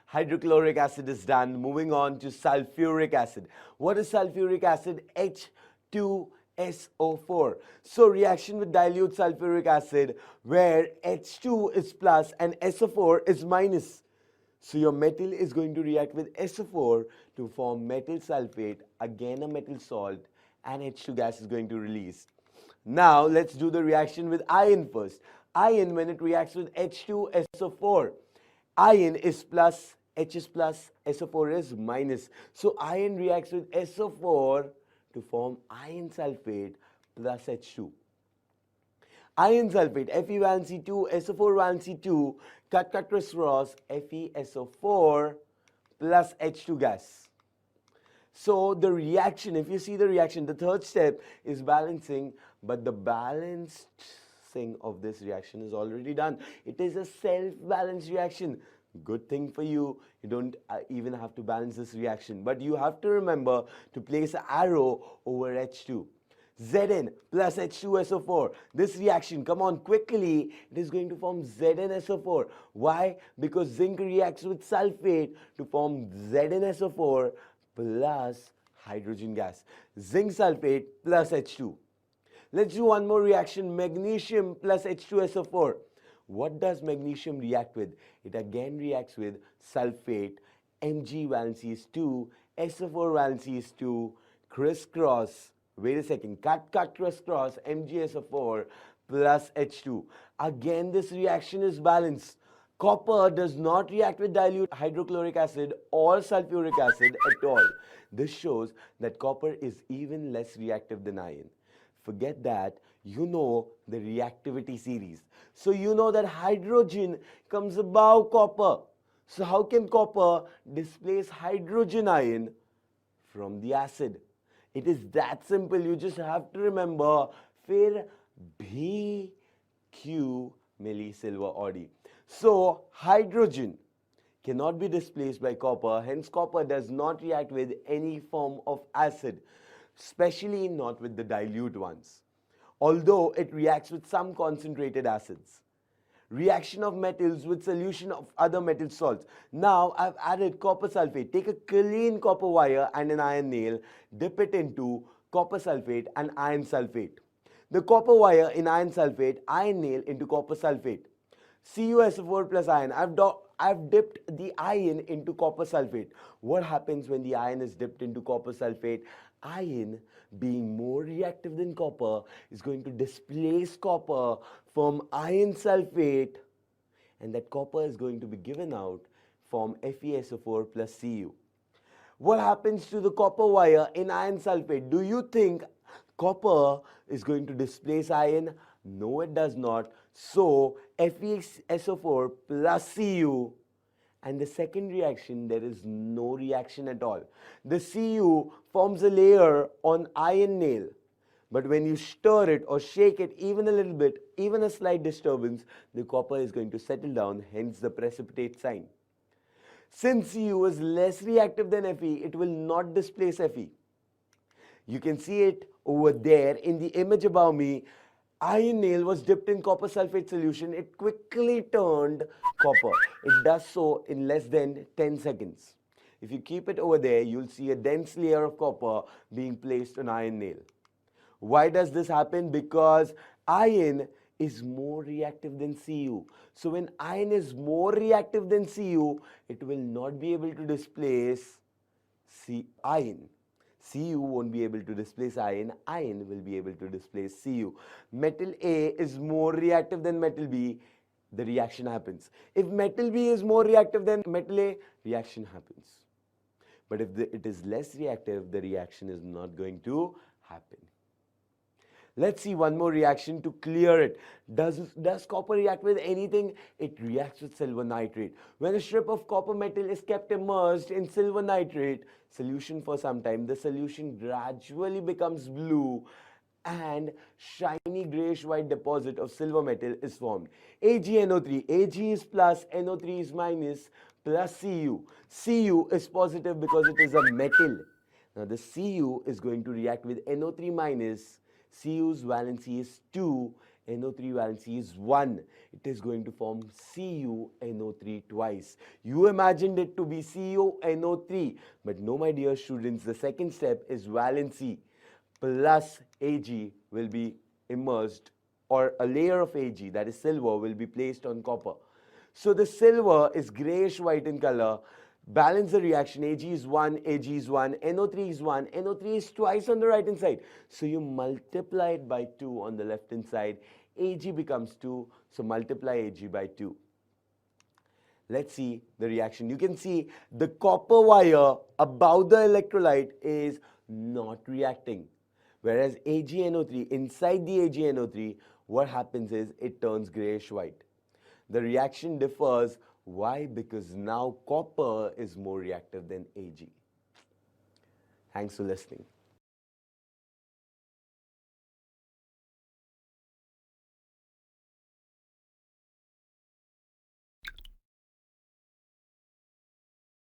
Hydrochloric acid is done. Moving on to sulfuric acid. What is sulfuric acid? H2SO4. So reaction with dilute sulfuric acid where H2 is plus and SO4 is minus. So your metal is going to react with SO4 to form metal sulfate, again a metal salt, and H2 gas is going to release. Now let's do the reaction with iron first. Iron, when it reacts with H2SO4, iron is plus, H is plus, SO4 is minus. So iron reacts with SO4 to form iron sulfate plus H2. Iron sulfate, Fe valency 2, SO4 valency 2, cut cross, FeSO4 plus H2 gas. So the reaction, if you see the reaction, the third step is balancing, but the balancing of this reaction is already done. It is a self-balanced reaction. Good thing for you, you don't even have to balance this reaction, but you have to remember to place an arrow over H2. Zn plus H2SO4. This reaction, come on quickly, it is going to form ZnSO4. Why? Because zinc reacts with sulfate to form ZnSO4 plus hydrogen gas. Zinc sulfate plus H2. Let's do one more reaction, magnesium plus H2SO4. What does magnesium react with? It again reacts with sulfate, Mg valency is 2, SO4 valency is 2, crisscross. Wait a second, cut crisscross, MgSO4 plus H2. Again, this reaction is balanced. Copper does not react with dilute hydrochloric acid or sulfuric acid at all. This shows that copper is even less reactive than iron. Forget that, you know the reactivity series. So you know that hydrogen comes above copper. So how can copper displace hydrogen ion from the acid? It is that simple. You just have to remember फिर भी Q milli silver oddity. So hydrogen cannot be displaced by copper. Hence copper does not react with any form of acid, especially not with the dilute ones, although it reacts with some concentrated acids. Reaction of metals with solution of other metal salts. Now I've added copper sulfate. Take a clean copper wire and an iron nail, dip it into copper sulfate and iron sulfate. The copper wire in iron sulfate, iron nail into copper sulfate. CuSO4 plus iron. I've dipped the iron into copper sulfate. What happens when the iron is dipped into copper sulfate? Iron, being more reactive than copper, is going to displace copper from iron sulfate, and that copper is going to be given out from FeSO4 plus Cu. What happens to the copper wire in iron sulfate? Do you think copper is going to displace iron? No, it does not. So FeSO4 plus Cu, and the second reaction, there is no reaction at all. The Cu forms a layer on iron nail, but when you stir it or shake it even a little bit, even a slight disturbance, the copper is going to settle down, hence the precipitate sign. Since Cu is less reactive than Fe, it will not displace Fe. You can see it over there in the image above me. Iron nail was dipped in copper sulfate solution. It quickly turned copper. It does so in less than 10 seconds. If you keep it over there, you'll see a dense layer of copper being placed on iron nail. Why does this happen? Because iron is more reactive than Cu. So when iron is more reactive than Cu, it will not be able to displace iron. Cu won't be able to displace iron, iron will be able to displace Cu. Metal A is more reactive than metal B, the reaction happens. If metal B is more reactive than metal A, reaction happens. But if it is less reactive, the reaction is not going to happen. Let's see one more reaction to clear it. Does copper react with anything? It reacts with silver nitrate. When a strip of copper metal is kept immersed in silver nitrate solution for some time, the solution gradually becomes blue and shiny grayish white deposit of silver metal is formed. AgNO3. Ag is plus, NO3 is minus, plus Cu. Cu is positive because it is a metal. Now the Cu is going to react with NO3 minus. Cu's valency is 2, NO3 valency is 1. It is going to form CuNO3 twice. You imagined it to be CuNO3, but no, my dear students, the second step is valency plus Ag will be immersed, or a layer of Ag, that is silver, will be placed on copper. So the silver is grayish white in color. Balance the reaction. Ag is 1, Ag is 1, NO3 is 1, NO3 is twice on the right hand side. So you multiply it by 2 on the left hand side. Ag becomes 2, so multiply Ag by 2. Let's see the reaction. You can see the copper wire above the electrolyte is not reacting. Whereas AgNO3, inside the AgNO3, what happens is it turns grayish white. The reaction differs. Why? Because now copper is more reactive than Ag. Thanks for listening.